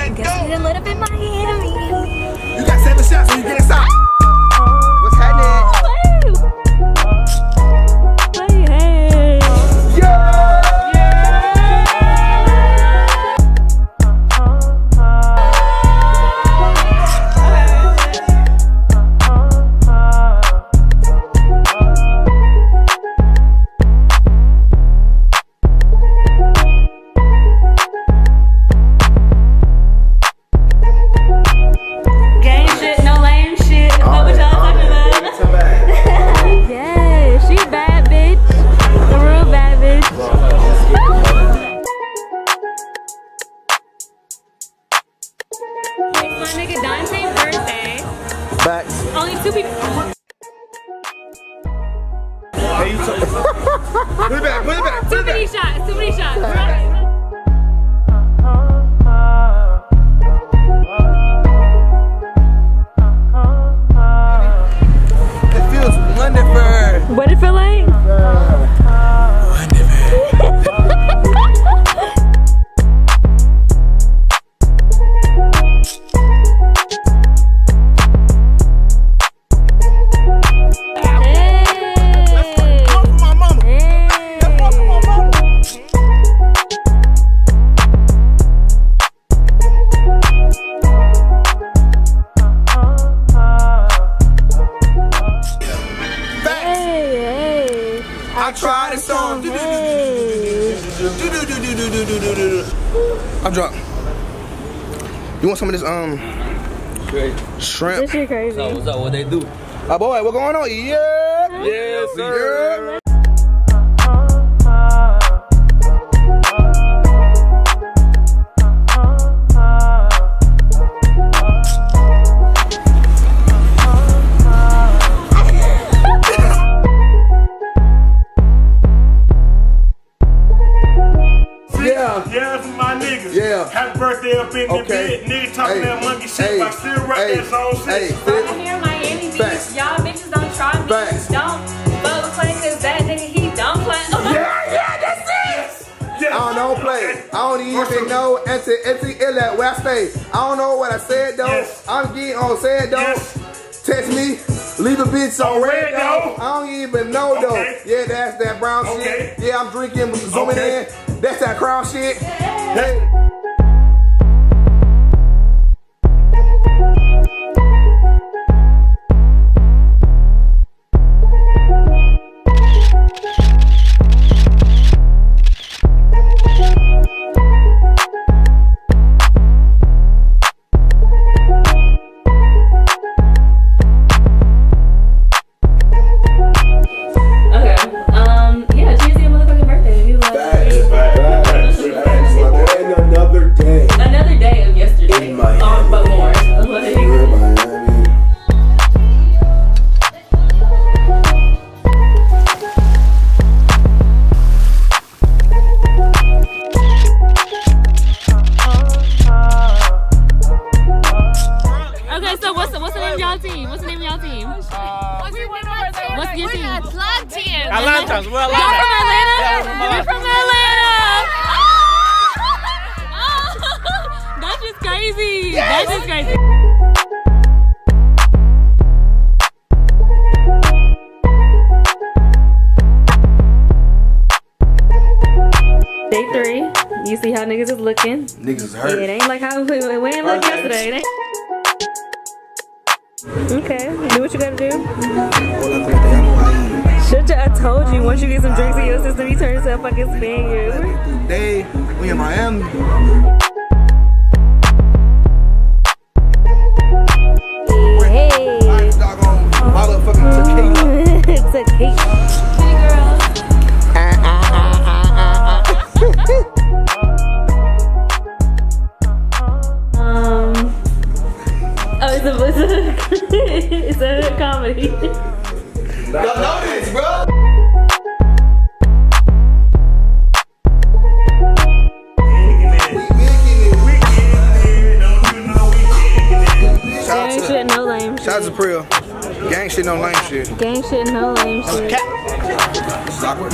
Let's go. A little bit Miami. You got 7 shots when you get inside. What's happening? Hey. My nigga Dante's birthday. Facts. Only 2 people. Hey, you took it. Put it back, put it back. Too many shots, too many shots. It feels wonderful. What it feel like? I tried a song. I'm drunk. You want some of this shrimp? This shit crazy. So what's up? What they do? Oh boy, what going on? Yeah. Yes, sir. Yeah. Yeah, for my niggas. Yeah. Happy birthday up in the bed. Nigga talking that monkey shit, but still rap that song shit. I'm here in Miami Beach. Y'all bitches don't try me. Don't fuck play, cause that nigga, he don't play. Yeah, that's it. I don't play. I don't even know NT where I stay. I don't know what I said though. Yes. I'm getting on said though. Yes. Text me, leave a bitch on red though. I don't even know though. Yeah, that's that brown shit. Yeah, I'm drinking, zooming in. That's that crown shit. Hey. What's your team? Atlanteans. Atlantas, we're Y'all Atlanta. from Atlanta? Yeah, We're from Atlanta. That's just crazy. That's just crazy. Day 3. You see how niggas is looking. Niggas hurt. It ain't like how we ain't look yesterday. It ain't. Okay, do what you gotta do. I told you, once you get some drinks in your system, you turn yourself fucking Spaniard. Today, we in Miami. Hey. Motherfucking tequila. Tequila. Hey, girls. It's a comedy. Y'all know this, bro. Gang shit, no lame shit. Shout out to Prill. Gang shit, no lame shit. Gang shit, no lame shit. It's awkward.